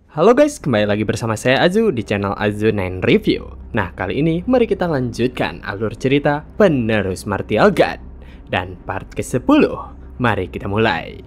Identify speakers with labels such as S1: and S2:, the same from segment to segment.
S1: Halo guys, kembali lagi bersama saya Azu di channel Azu9 Review. Nah, kali ini mari kita lanjutkan alur cerita penerus Martial God. Dan part ke-10, mari kita mulai.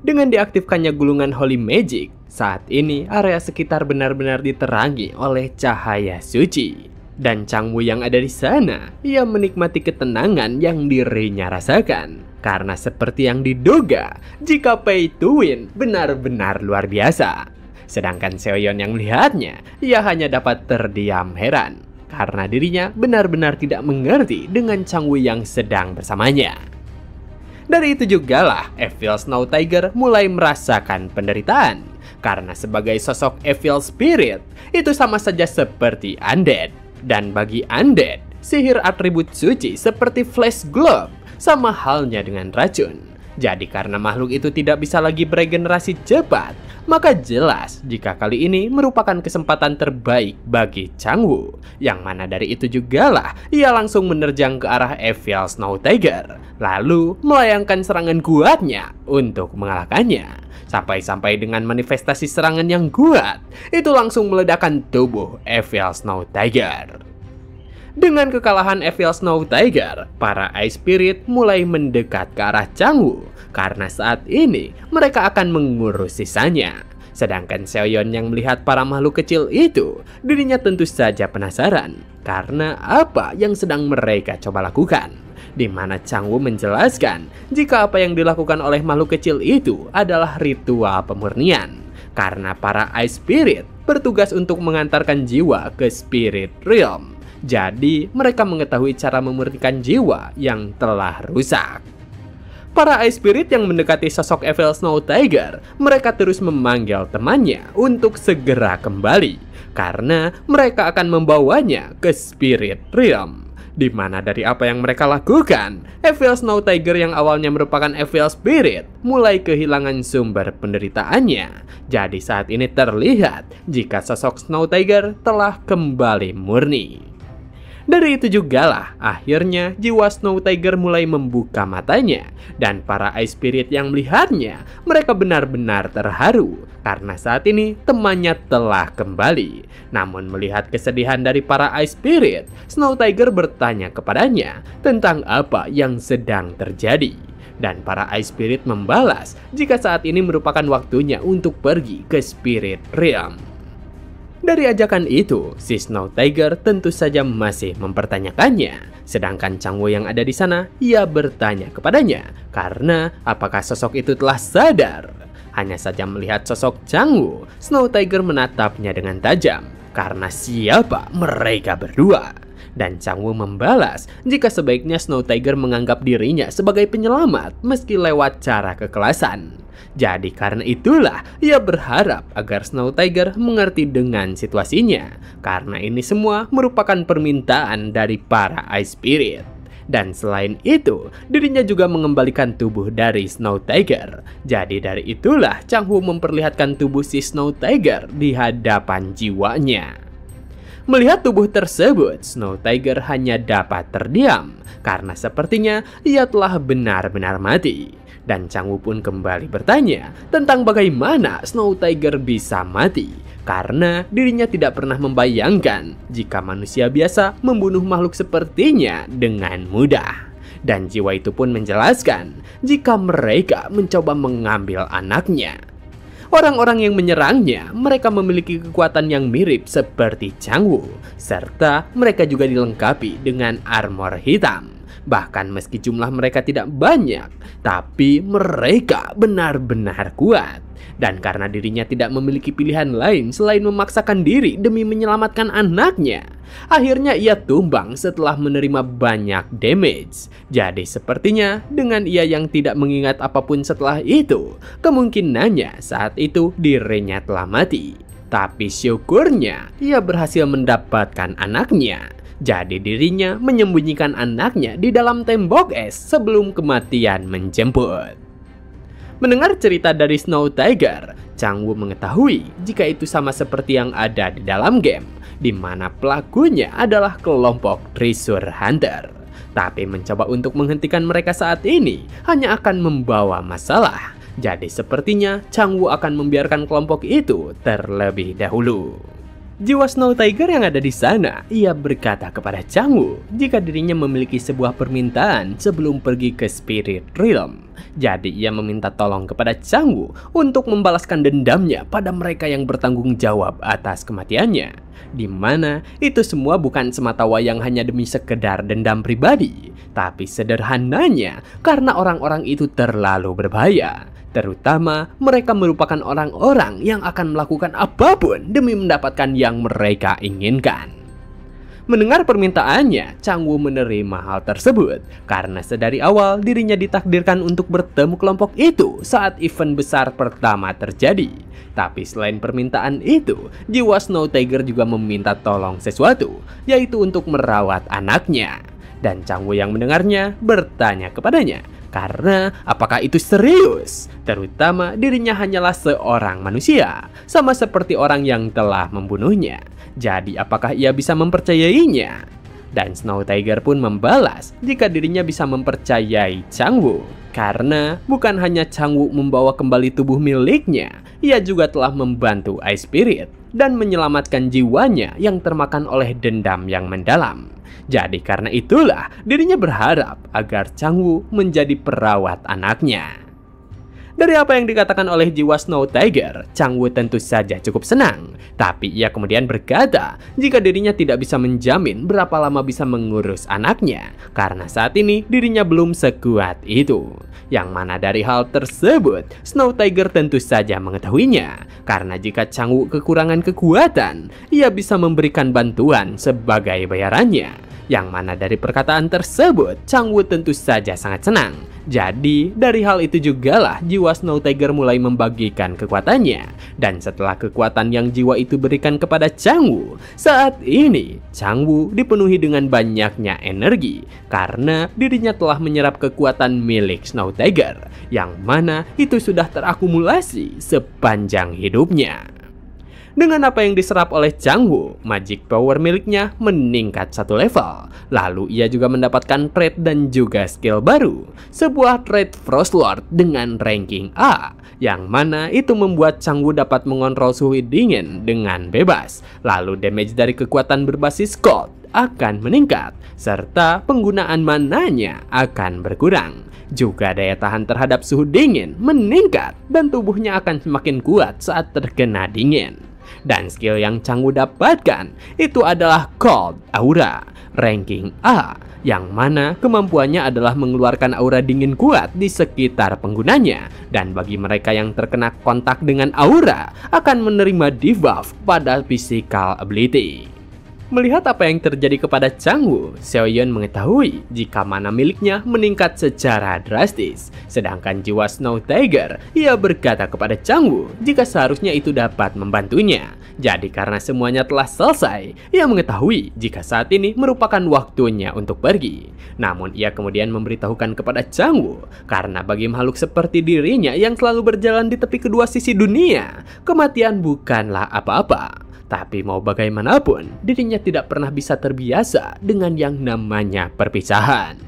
S1: Dengan diaktifkannya gulungan Holy Magic, saat ini area sekitar benar-benar diterangi oleh cahaya suci. Dan Changwu yang ada di sana, ia menikmati ketenangan yang dirinya rasakan. Karena seperti yang diduga, jika pay to win benar-benar luar biasa. Sedangkan Seoyeon yang melihatnya, ia hanya dapat terdiam heran. Karena dirinya benar-benar tidak mengerti dengan Changwu yang sedang bersamanya. Dari itu jugalah Evil Snow Tiger mulai merasakan penderitaan. Karena sebagai sosok Evil Spirit, itu sama saja seperti Undead. Dan bagi Undead, sihir atribut suci seperti Flash Globe sama halnya dengan racun. Jadi karena makhluk itu tidak bisa lagi beregenerasi cepat, maka jelas jika kali ini merupakan kesempatan terbaik bagi Changwu. Yang mana dari itu jugalah ia langsung menerjang ke arah Evil Snow Tiger, lalu melayangkan serangan kuatnya untuk mengalahkannya. Sampai-sampai dengan manifestasi serangan yang kuat, itu langsung meledakkan tubuh Evil Snow Tiger. Dengan kekalahan Evil Snow Tiger, para Ice Spirit mulai mendekat ke arah Changwu karena saat ini mereka akan mengurus sisanya. Sedangkan Seoyeon yang melihat para makhluk kecil itu, dirinya tentu saja penasaran karena apa yang sedang mereka coba lakukan. Di mana Changwu menjelaskan jika apa yang dilakukan oleh makhluk kecil itu adalah ritual pemurnian. Karena para Ice Spirit bertugas untuk mengantarkan jiwa ke Spirit Realm. Jadi, mereka mengetahui cara memurnikan jiwa yang telah rusak. Para Ice Spirit yang mendekati sosok Evil Snow Tiger, mereka terus memanggil temannya untuk segera kembali. Karena mereka akan membawanya ke Spirit Realm. Di mana dari apa yang mereka lakukan, Evil Snow Tiger yang awalnya merupakan Evil Spirit mulai kehilangan sumber penderitaannya. Jadi saat ini terlihat jika sosok Snow Tiger telah kembali murni. Dari itu jugalah akhirnya jiwa Snow Tiger mulai membuka matanya. Dan para Ice Spirit yang melihatnya, mereka benar-benar terharu karena saat ini temannya telah kembali. Namun melihat kesedihan dari para Ice Spirit, Snow Tiger bertanya kepadanya tentang apa yang sedang terjadi. Dan para Ice Spirit membalas jika saat ini merupakan waktunya untuk pergi ke Spirit Realm. Dari ajakan itu, si Snow Tiger tentu saja masih mempertanyakannya. Sedangkan Changwu yang ada di sana, ia bertanya kepadanya karena apakah sosok itu telah sadar. Hanya saja melihat sosok Changwu, Snow Tiger menatapnya dengan tajam karena siapa mereka berdua. Dan Changwu membalas jika sebaiknya Snow Tiger menganggap dirinya sebagai penyelamat meski lewat cara kekerasan. Jadi karena itulah ia berharap agar Snow Tiger mengerti dengan situasinya. Karena ini semua merupakan permintaan dari para Ice Spirit. Dan selain itu, dirinya juga mengembalikan tubuh dari Snow Tiger. Jadi dari itulah Changwu memperlihatkan tubuh si Snow Tiger di hadapan jiwanya. Melihat tubuh tersebut, Snow Tiger hanya dapat terdiam karena sepertinya ia telah benar-benar mati. Dan Changwu pun kembali bertanya tentang bagaimana Snow Tiger bisa mati. Karena dirinya tidak pernah membayangkan jika manusia biasa membunuh makhluk sepertinya dengan mudah. Dan jiwa itu pun menjelaskan jika mereka mencoba mengambil anaknya. Orang-orang yang menyerangnya, mereka memiliki kekuatan yang mirip seperti Changwu. Serta mereka juga dilengkapi dengan armor hitam. Bahkan meski jumlah mereka tidak banyak, tapi mereka benar-benar kuat. Dan karena dirinya tidak memiliki pilihan lain selain memaksakan diri demi menyelamatkan anaknya, akhirnya ia tumbang setelah menerima banyak damage. Jadi sepertinya dengan ia yang tidak mengingat apapun setelah itu, kemungkinannya saat itu dirinya telah mati. Tapi syukurnya ia berhasil mendapatkan anaknya. Jadi dirinya menyembunyikan anaknya di dalam tembok es sebelum kematian menjemput. Mendengar cerita dari Snow Tiger, Changwu mengetahui jika itu sama seperti yang ada di dalam game, di mana pelakunya adalah kelompok Treasure Hunter. Tapi mencoba untuk menghentikan mereka saat ini hanya akan membawa masalah. Jadi sepertinya Changwoo akan membiarkan kelompok itu terlebih dahulu. Jiwa Snow Tiger yang ada di sana, ia berkata kepada Changwoo jika dirinya memiliki sebuah permintaan sebelum pergi ke Spirit Realm. Jadi ia meminta tolong kepada Changwoo untuk membalaskan dendamnya pada mereka yang bertanggung jawab atas kematiannya. Di mana itu semua bukan semata wayang hanya demi sekedar dendam pribadi, tapi sederhananya karena orang-orang itu terlalu berbahaya. Terutama mereka merupakan orang-orang yang akan melakukan apapun demi mendapatkan yang mereka inginkan. Mendengar permintaannya, Changwoo menerima hal tersebut karena sedari awal dirinya ditakdirkan untuk bertemu kelompok itu saat event besar pertama terjadi. Tapi selain permintaan itu, jiwa Snow Tiger juga meminta tolong sesuatu, yaitu untuk merawat anaknya. Dan Changwoo yang mendengarnya bertanya kepadanya, karena apakah itu serius? Terutama dirinya hanyalah seorang manusia, sama seperti orang yang telah membunuhnya. Jadi apakah ia bisa mempercayainya? Dan Snow Tiger pun membalas jika dirinya bisa mempercayai Changwoo. Karena bukan hanya Changwoo membawa kembali tubuh miliknya, ia juga telah membantu Ice Spirit dan menyelamatkan jiwanya yang termakan oleh dendam yang mendalam. Jadi karena itulah dirinya berharap agar Changwoo menjadi perawat anaknya. Dari apa yang dikatakan oleh jiwa Snow Tiger, Changwoo tentu saja cukup senang. Tapi ia kemudian berkata jika dirinya tidak bisa menjamin berapa lama bisa mengurus anaknya, karena saat ini dirinya belum sekuat itu. Yang mana dari hal tersebut, Snow Tiger tentu saja mengetahuinya. Karena jika Changwoo kekurangan kekuatan, ia bisa memberikan bantuan sebagai bayarannya. Yang mana dari perkataan tersebut, Changwoo tentu saja sangat senang. Jadi dari hal itu jugalah jiwa Snow Tiger mulai membagikan kekuatannya. Dan setelah kekuatan yang jiwa itu berikan kepada Changwoo, saat ini Changwoo dipenuhi dengan banyaknya energi karena dirinya telah menyerap kekuatan milik Snow Tiger, yang mana itu sudah terakumulasi sepanjang hidupnya. Dengan apa yang diserap oleh Changwoo, magic power miliknya meningkat satu level. Lalu ia juga mendapatkan trait dan juga skill baru, sebuah trait Frost Lord dengan ranking A, yang mana itu membuat Changwoo dapat mengontrol suhu dingin dengan bebas. Lalu damage dari kekuatan berbasis cold akan meningkat, serta penggunaan mananya akan berkurang. Juga daya tahan terhadap suhu dingin meningkat dan tubuhnya akan semakin kuat saat terkena dingin. Dan skill yang Changwoo dapatkan itu adalah Cold Aura ranking A, yang mana kemampuannya adalah mengeluarkan aura dingin kuat di sekitar penggunanya. Dan bagi mereka yang terkena kontak dengan aura akan menerima debuff pada physical ability. Melihat apa yang terjadi kepada Changwoo, Seoyeon mengetahui jika mana miliknya meningkat secara drastis. Sedangkan jiwa Snow Tiger, ia berkata kepada Changwoo jika seharusnya itu dapat membantunya. Jadi karena semuanya telah selesai, ia mengetahui jika saat ini merupakan waktunya untuk pergi. Namun ia kemudian memberitahukan kepada Changwoo, karena bagi makhluk seperti dirinya yang selalu berjalan di tepi kedua sisi dunia, kematian bukanlah apa-apa. Tapi mau bagaimanapun, dirinya tidak pernah bisa terbiasa dengan yang namanya perpisahan.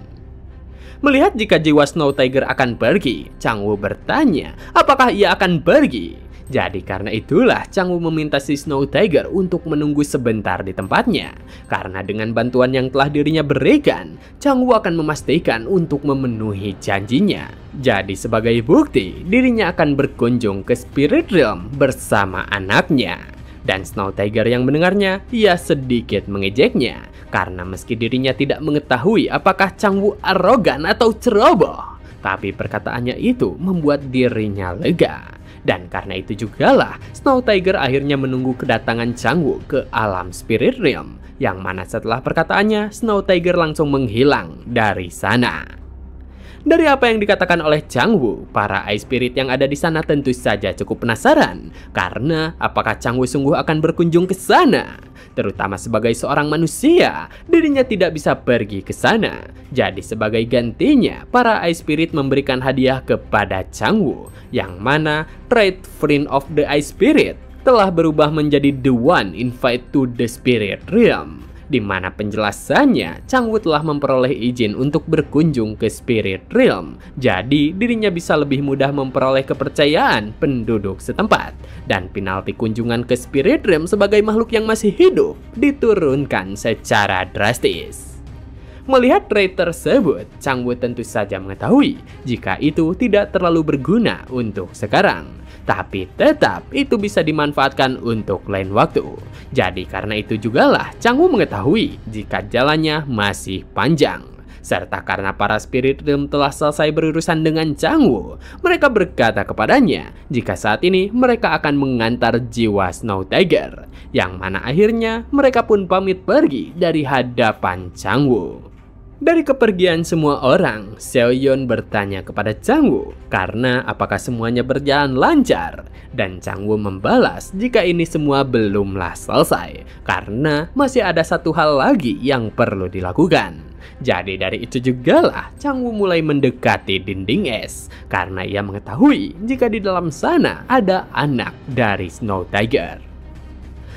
S1: Melihat jika jiwa Snow Tiger akan pergi, Changwoo bertanya apakah ia akan pergi. Jadi karena itulah Changwoo meminta si Snow Tiger untuk menunggu sebentar di tempatnya. Karena dengan bantuan yang telah dirinya berikan, Changwoo akan memastikan untuk memenuhi janjinya. Jadi sebagai bukti, dirinya akan berkunjung ke Spirit Realm bersama anaknya. Dan Snow Tiger yang mendengarnya, ia sedikit mengejeknya. Karena meski dirinya tidak mengetahui apakah Changwoo arogan atau ceroboh, tapi perkataannya itu membuat dirinya lega. Dan karena itu jugalah Snow Tiger akhirnya menunggu kedatangan Changwoo ke alam Spirit Realm. Yang mana setelah perkataannya, Snow Tiger langsung menghilang dari sana. Dari apa yang dikatakan oleh Changwoo, para Ice Spirit yang ada di sana tentu saja cukup penasaran. Karena apakah Changwoo sungguh akan berkunjung ke sana? Terutama sebagai seorang manusia, dirinya tidak bisa pergi ke sana. Jadi sebagai gantinya, para Ice Spirit memberikan hadiah kepada Changwoo, yang mana trait Friend of the Ice Spirit telah berubah menjadi The One Invite to the Spirit Realm. di mana penjelasannya Changwoo telah memperoleh izin untuk berkunjung ke Spirit Realm. Jadi dirinya bisa lebih mudah memperoleh kepercayaan penduduk setempat. Dan penalti kunjungan ke Spirit Realm sebagai makhluk yang masih hidup diturunkan secara drastis. Melihat rate tersebut, Changwoo tentu saja mengetahui jika itu tidak terlalu berguna untuk sekarang. Tapi tetap itu bisa dimanfaatkan untuk lain waktu. Jadi karena itu jugalah Changwoo mengetahui jika jalannya masih panjang. Serta karena para Spirit Realm telah selesai berurusan dengan Changwoo, mereka berkata kepadanya jika saat ini mereka akan mengantar jiwa Snow Tiger. Yang mana akhirnya mereka pun pamit pergi dari hadapan Changwoo. Dari kepergian semua orang, Seoyeon bertanya kepada Changwoo karena apakah semuanya berjalan lancar. Dan Changwoo membalas jika ini semua belumlah selesai karena masih ada satu hal lagi yang perlu dilakukan. Jadi dari itu jugalah Changwoo mulai mendekati dinding es karena ia mengetahui jika di dalam sana ada anak dari Snow Tiger.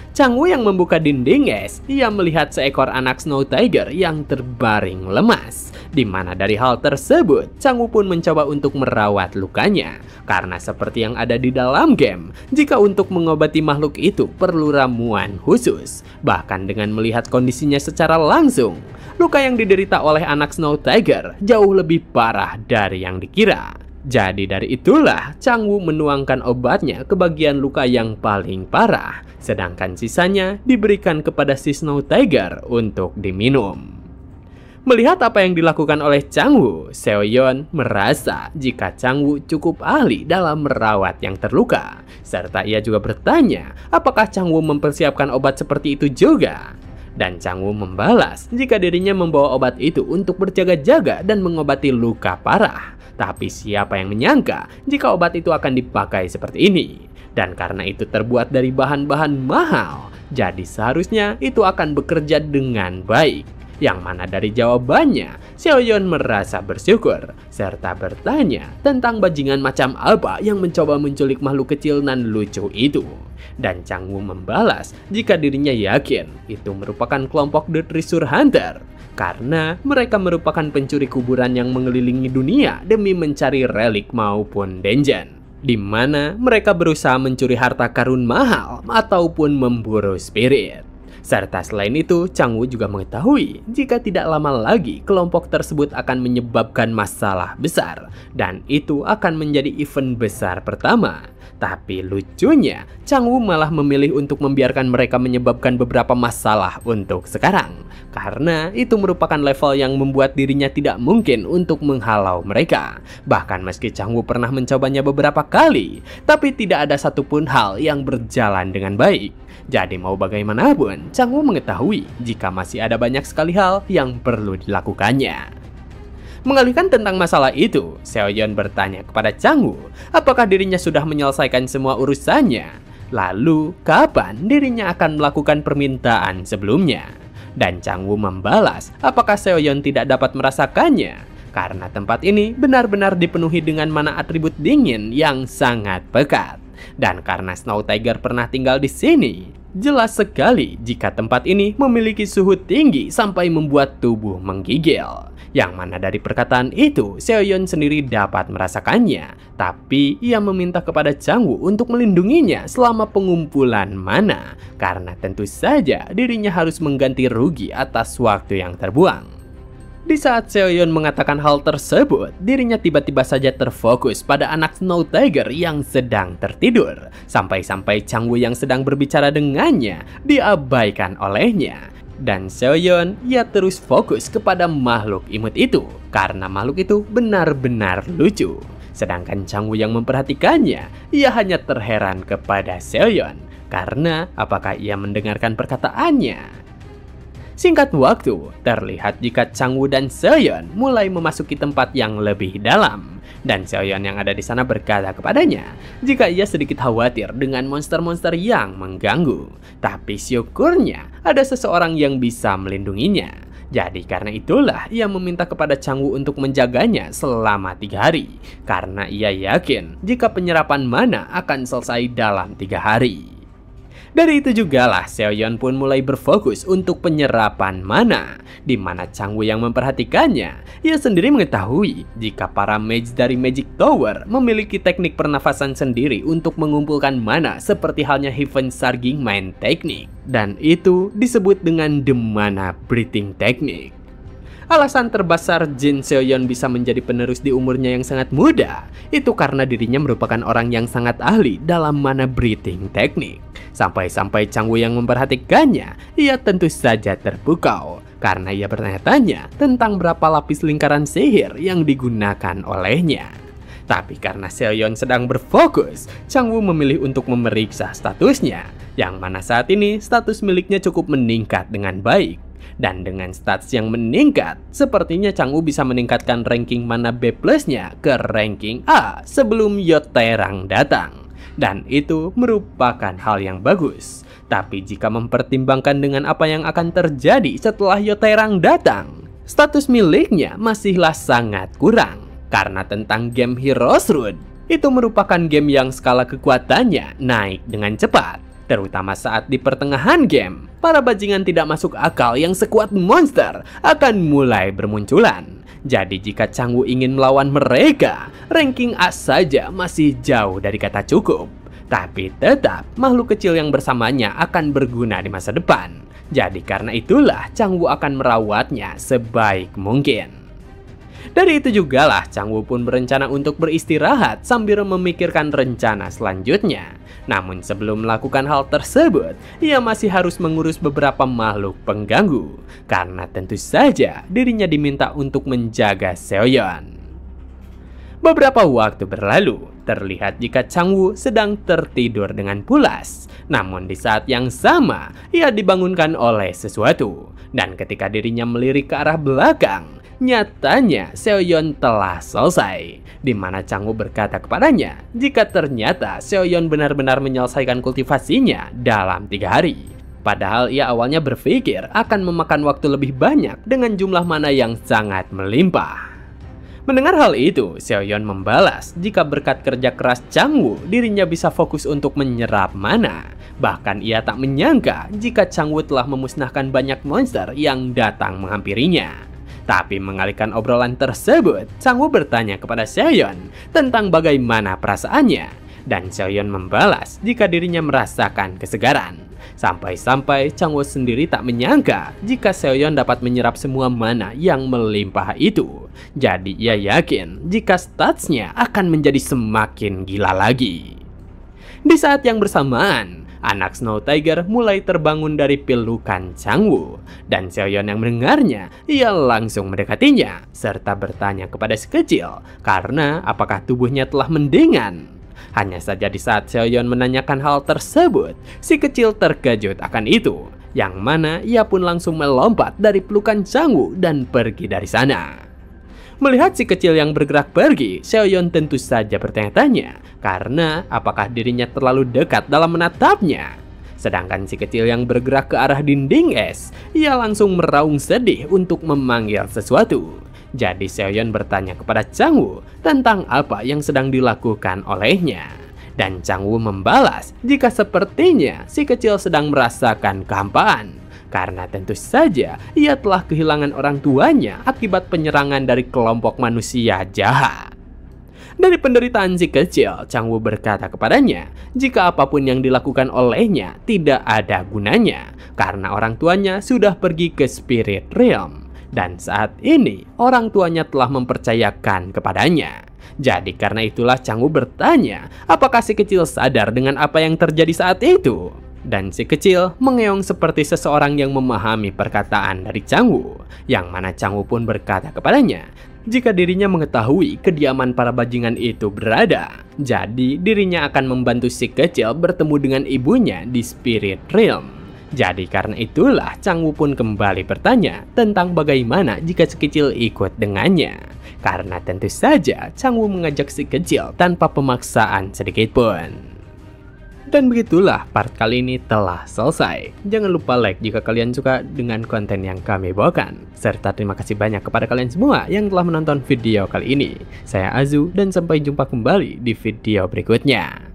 S1: Changwoo yang membuka dinding es, ia melihat seekor anak Snow Tiger yang terbaring lemas. Di mana dari hal tersebut, Changwoo pun mencoba untuk merawat lukanya. Karena seperti yang ada di dalam game, jika untuk mengobati makhluk itu perlu ramuan khusus. Bahkan dengan melihat kondisinya secara langsung, luka yang diderita oleh anak Snow Tiger jauh lebih parah dari yang dikira. Jadi dari itulah Changwoo menuangkan obatnya ke bagian luka yang paling parah, sedangkan sisanya diberikan kepada si Snow Tiger untuk diminum. Melihat apa yang dilakukan oleh Changwoo, Seoyeon merasa jika Changwoo cukup ahli dalam merawat yang terluka. Serta ia juga bertanya apakah Changwoo mempersiapkan obat seperti itu juga. Dan Changwoo membalas jika dirinya membawa obat itu untuk berjaga-jaga dan mengobati luka parah. Tapi siapa yang menyangka jika obat itu akan dipakai seperti ini. Dan karena itu terbuat dari bahan-bahan mahal, jadi seharusnya itu akan bekerja dengan baik. Yang mana dari jawabannya, Seoyeon merasa bersyukur, serta bertanya tentang bajingan macam apa yang mencoba menculik makhluk kecil nan lucu itu. Dan Changwoo membalas jika dirinya yakin itu merupakan kelompok The Treasure Hunter. Karena mereka merupakan pencuri kuburan yang mengelilingi dunia demi mencari relik maupun dungeon. Di mana mereka berusaha mencuri harta karun mahal ataupun memburu spirit. Serta selain itu, Changwoo juga mengetahui jika tidak lama lagi kelompok tersebut akan menyebabkan masalah besar. Dan itu akan menjadi event besar pertama. Tapi lucunya, Changwoo malah memilih untuk membiarkan mereka menyebabkan beberapa masalah untuk sekarang. Karena itu merupakan level yang membuat dirinya tidak mungkin untuk menghalau mereka. Bahkan meski Changwoo pernah mencobanya beberapa kali, tapi tidak ada satupun hal yang berjalan dengan baik. Jadi mau bagaimanapun, Changwoo mengetahui jika masih ada banyak sekali hal yang perlu dilakukannya. Mengalihkan tentang masalah itu, Seoyeon bertanya kepada Changwoo apakah dirinya sudah menyelesaikan semua urusannya. Lalu, kapan dirinya akan melakukan permintaan sebelumnya? Dan Changwoo membalas apakah Seoyeon tidak dapat merasakannya. Karena tempat ini benar-benar dipenuhi dengan mana atribut dingin yang sangat pekat. Dan karena Snow Tiger pernah tinggal di sini, jelas sekali jika tempat ini memiliki suhu tinggi sampai membuat tubuh menggigil. Yang mana dari perkataan itu, Seoyeon sendiri dapat merasakannya. Tapi ia meminta kepada Changwoo untuk melindunginya selama pengumpulan mana. Karena tentu saja dirinya harus mengganti rugi atas waktu yang terbuang. Di saat Seoyeon mengatakan hal tersebut, dirinya tiba-tiba saja terfokus pada anak Snow Tiger yang sedang tertidur. Sampai-sampai Changwoo yang sedang berbicara dengannya diabaikan olehnya. Dan Seoyeon, ia terus fokus kepada makhluk imut itu. Karena makhluk itu benar-benar lucu. Sedangkan Changwoo yang memperhatikannya, ia hanya terheran kepada Seoyeon. Karena apakah ia mendengarkan perkataannya? Singkat waktu, terlihat jika Changwoo dan Seoyeon mulai memasuki tempat yang lebih dalam. Dan Seoyeon yang ada di sana berkata kepadanya jika ia sedikit khawatir dengan monster-monster yang mengganggu. Tapi syukurnya ada seseorang yang bisa melindunginya. Jadi karena itulah ia meminta kepada Changwoo untuk menjaganya selama 3 hari. Karena ia yakin jika penyerapan mana akan selesai dalam 3 hari. Dari itu juga lah Seoyeon pun mulai berfokus untuk penyerapan mana, di mana Changwoo yang memperhatikannya. Ia sendiri mengetahui jika para mage dari Magic Tower memiliki teknik pernafasan sendiri untuk mengumpulkan mana seperti halnya Heaven Surging Mind Technique. Dan itu disebut dengan The Mana Breathing Technique. Alasan terbesar Jin Seoyeon bisa menjadi penerus di umurnya yang sangat muda itu karena dirinya merupakan orang yang sangat ahli dalam mana breathing teknik. Sampai-sampai Changwoo yang memperhatikannya, ia tentu saja terpukau karena ia bertanya-tanya tentang berapa lapis lingkaran sihir yang digunakan olehnya. Tapi karena Seoyeon sedang berfokus, Changwoo memilih untuk memeriksa statusnya, yang mana saat ini status miliknya cukup meningkat dengan baik. Dan dengan stats yang meningkat, sepertinya Changwoo bisa meningkatkan ranking mana B plusnya ke ranking A sebelum Yoterang datang. Dan itu merupakan hal yang bagus. Tapi jika mempertimbangkan dengan apa yang akan terjadi setelah Yoterang datang, status miliknya masihlah sangat kurang. Karena tentang game Heroes Road, itu merupakan game yang skala kekuatannya naik dengan cepat. Terutama saat di pertengahan game, para bajingan tidak masuk akal yang sekuat monster akan mulai bermunculan. Jadi jika Changwoo ingin melawan mereka, ranking A saja masih jauh dari kata cukup. Tapi tetap makhluk kecil yang bersamanya akan berguna di masa depan. Jadi karena itulah Changwoo akan merawatnya sebaik mungkin. Dari itu juga lah Changwoo pun berencana untuk beristirahat sambil memikirkan rencana selanjutnya. Namun sebelum melakukan hal tersebut, ia masih harus mengurus beberapa makhluk pengganggu. Karena tentu saja dirinya diminta untuk menjaga Seoyeon. Beberapa waktu berlalu, terlihat jika Changwoo sedang tertidur dengan pulas. Namun di saat yang sama, ia dibangunkan oleh sesuatu. Dan ketika dirinya melirik ke arah belakang, nyatanya Seoyeon telah selesai, di mana Changwoo berkata kepadanya jika ternyata Seoyeon benar-benar menyelesaikan kultivasinya dalam 3 hari. Padahal ia awalnya berpikir akan memakan waktu lebih banyak dengan jumlah mana yang sangat melimpah. Mendengar hal itu, Seoyeon membalas jika berkat kerja keras Changwoo, dirinya bisa fokus untuk menyerap mana. Bahkan ia tak menyangka jika Changwoo telah memusnahkan banyak monster yang datang menghampirinya. Tapi mengalihkan obrolan tersebut, Changwoo bertanya kepada Seoyeon tentang bagaimana perasaannya. Dan Seoyeon membalas jika dirinya merasakan kesegaran. Sampai-sampai Changwoo sendiri tak menyangka jika Seoyeon dapat menyerap semua mana yang melimpah itu. Jadi ia yakin jika statsnya akan menjadi semakin gila lagi. Di saat yang bersamaan, anak Snow Tiger mulai terbangun dari pelukan Changwoo. Dan Seoyeon yang mendengarnya, ia langsung mendekatinya serta bertanya kepada si kecil karena apakah tubuhnya telah mendingan. Hanya saja di saat Seoyeon menanyakan hal tersebut, si kecil terkejut akan itu, yang mana ia pun langsung melompat dari pelukan Changwoo dan pergi dari sana. Melihat si kecil yang bergerak pergi, Seoyeon tentu saja bertanya-tanya karena apakah dirinya terlalu dekat dalam menatapnya. Sedangkan si kecil yang bergerak ke arah dinding es, ia langsung meraung sedih untuk memanggil sesuatu. Jadi Seoyeon bertanya kepada Changwoo tentang apa yang sedang dilakukan olehnya. Dan Changwoo membalas jika sepertinya si kecil sedang merasakan kehampaan. Karena tentu saja ia telah kehilangan orang tuanya akibat penyerangan dari kelompok manusia jahat. Dari penderitaan si kecil, Changwoo berkata kepadanya jika apapun yang dilakukan olehnya tidak ada gunanya. Karena orang tuanya sudah pergi ke Spirit Realm. Dan saat ini orang tuanya telah mempercayakan kepadanya. Jadi karena itulah Changwoo bertanya apakah si kecil sadar dengan apa yang terjadi saat itu. Dan si kecil mengeong seperti seseorang yang memahami perkataan dari Changwoo. Yang mana Changwoo pun berkata kepadanya jika dirinya mengetahui kediaman para bajingan itu berada. Jadi dirinya akan membantu si kecil bertemu dengan ibunya di Spirit Realm. Jadi karena itulah Changwoo pun kembali bertanya tentang bagaimana jika si kecil ikut dengannya. Karena tentu saja Changwoo mengajak si kecil tanpa pemaksaan sedikit pun. Dan begitulah part kali ini telah selesai. Jangan lupa like jika kalian suka dengan konten yang kami bawakan. Serta terima kasih banyak kepada kalian semua yang telah menonton video kali ini. Saya Azu dan sampai jumpa kembali di video berikutnya.